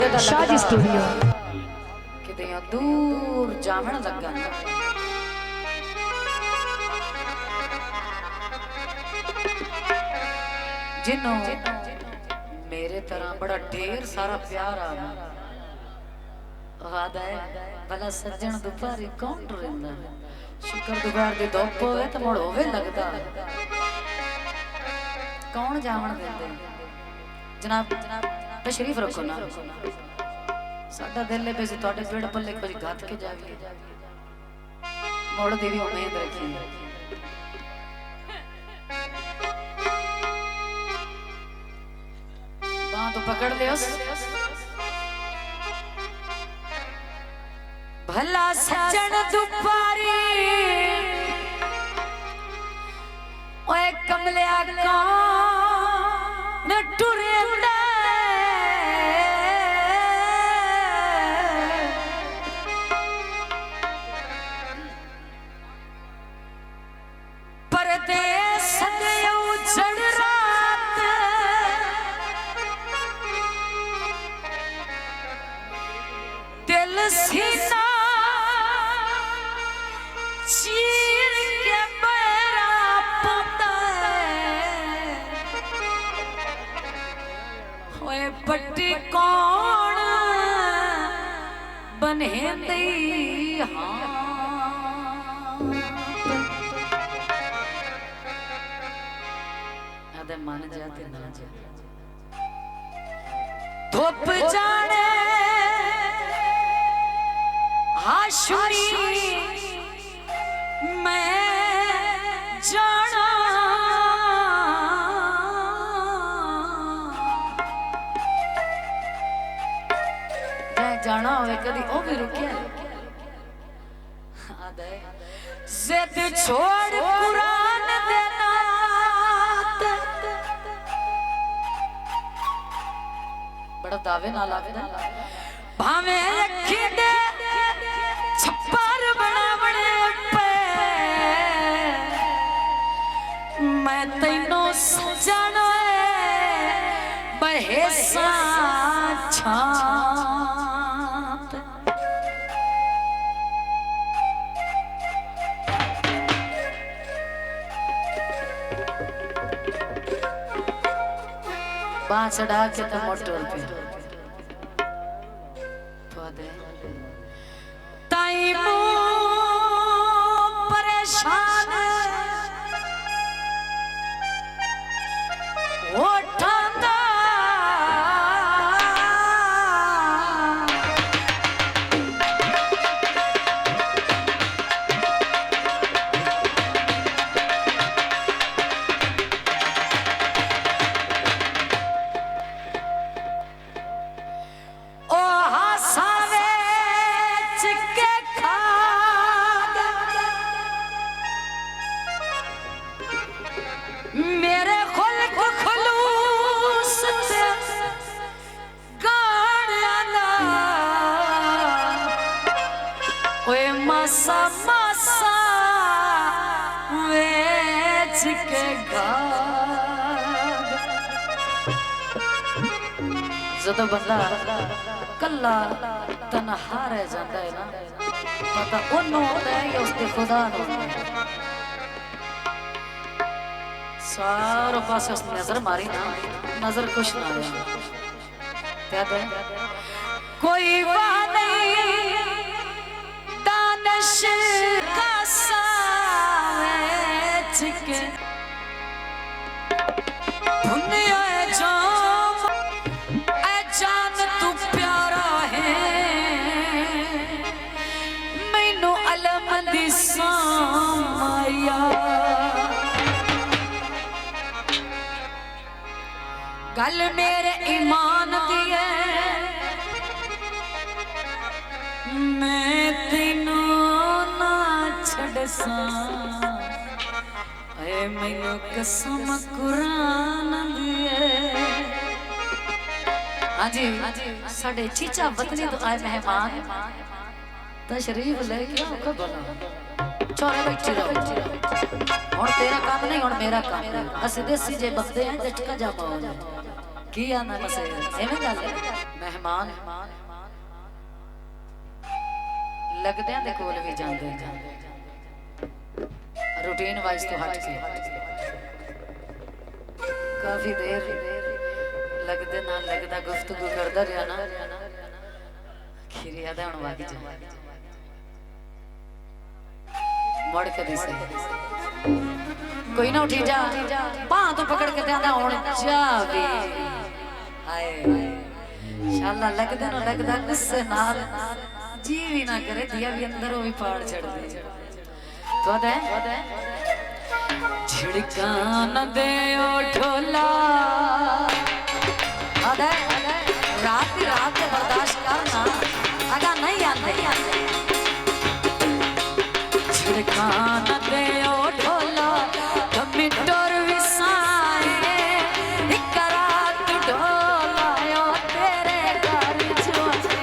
शादी स्टूडियो किते दूर जावण लगा जिन्हों मेरे तरह बड़ा ढेर सारा प्यार आदा है भला सज्जन दुपारी कौन टुरेंदा शुक्र दुपार दी धुप होवे ते मुड़ होवे लगदा कौन जावण देंदे जनाब तशरीफ रखो ना साडा दिल है वैसे तुहाडे पेड़ पल्ले कुछ गत के जावी मुड़ दी भी उम्मीद रखी बांह तो पकड़ लियो भला सज्जन दुपारी ओए कमलिया कौन टुरेंदा परदेस दे उजड़ रात दिल सीना चीर के बरा पता होए पट्टी कौन बन्हेंदी आदे मान जाते ना जा धुप जाने हाशुनी मैं जाना जाना होवे कदी ओ भी रुकिया आदे जिद छोड़ कुरान देना बड़ा दावे ना लागदा भावे रखी दे छप्पर बना बने पे मैं तैनो सजाना बहेसा छाप बाँह चढ़ा के तो मोटर पे ताई परेशान उठाता मेरे खुल्क खुलूस से गाना ओए मासा मासा वेच के जदों बंदा कल्ला तन्हा रह जाता है ना पता ओनू होता है या उसके खुदा नू सारों पास नजर मारी ना नजर कुछ ना आया क्या दे कोई बात नहीं दानिश का सावेच के दुनिया जान तू प्यारा है मैनू अलम दी सामाया गल मेरे ईमान दी है मैं तेनू ना छड़सा ऐ मैनू कसम कुरान दी है। हाँ जी साडे चीचा वतनी तो आए मेहमान तशरीफ लेके आओ कब बोला चौरे बैठी रहो और तेरा काम नहीं और मेरा काम असि देसी जे बंदे हैं झटका जा पाओ की आना मसेर एवें गल मेहमान लगदे दे कोल भी जांदे रूटीन वाइज तो हट के काफी देर लगदे ना लगदा गुफ्तगू करदा रहा ना खीरी आदा हुण वागी जा मुड़ के दिसे कोई ना उठी जा बां तो पकड़ के आंदा हुण जा वे हाय शाला लगदे ना लगदा गुस्से नाल जी भी ना करे दिया भी अंदर वो भी पाड़ चढ़ दे तो दे छिड़का न दे ओ ढोला अदे रात रात बर्दाश्त करना अगा नहीं आते छिड़का न दे ओ ढोला कमी डोर विसाए एक रात ढोला ओ तेरे घर छोड़े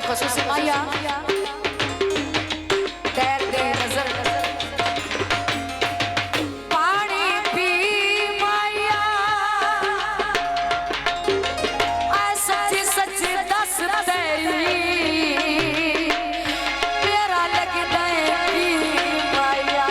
खसूस माया तैर दे नजर पानी पी माया सच सच दस तेरी मेरा लगदा है माया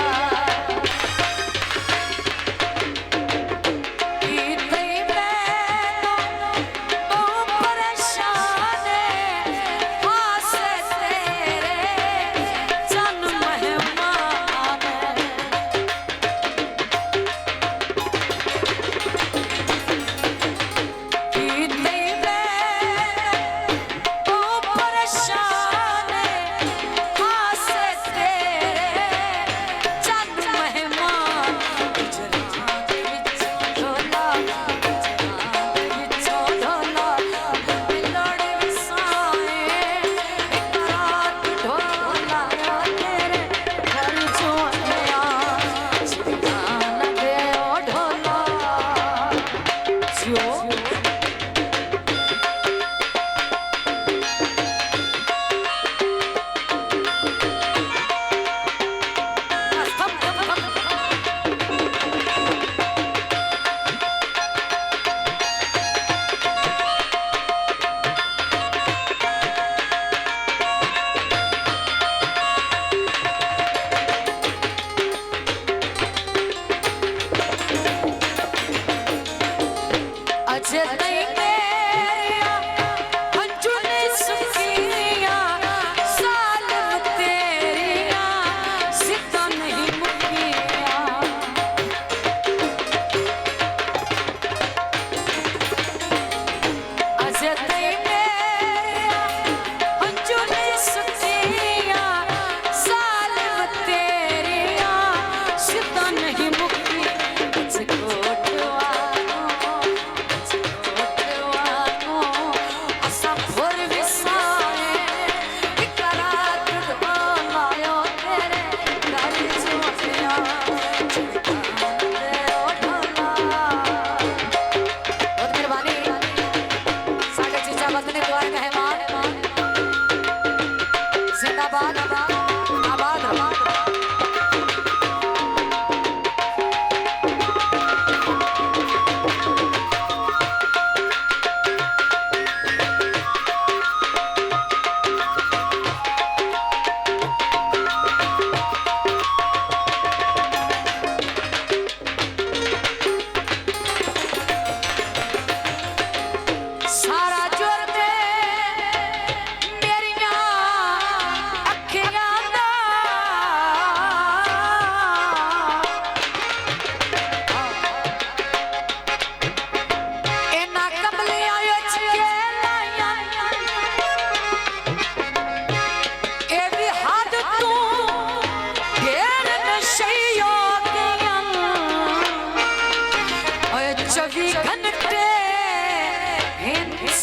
24 घंटे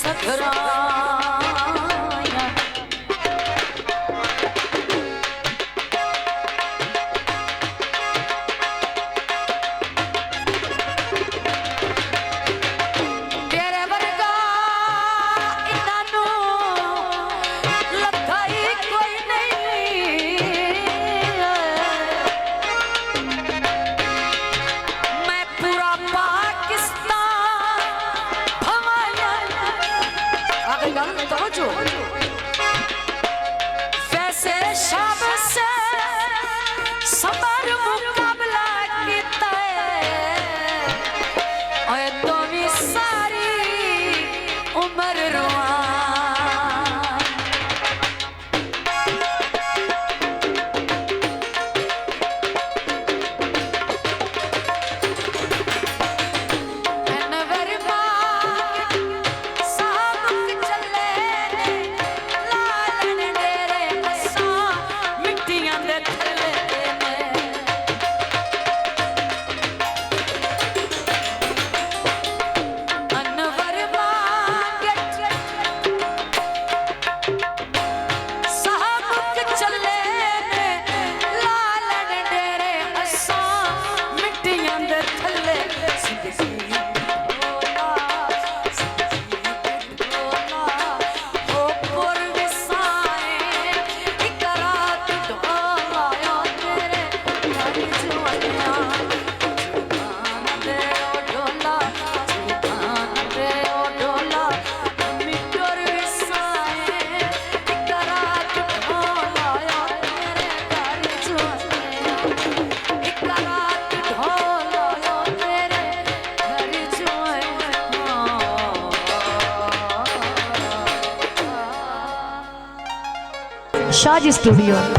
सखरा वैसे शब से समर मुकाबला कीता ओए तो भी सारी उम्र रुआ शाजी स्टूडियो।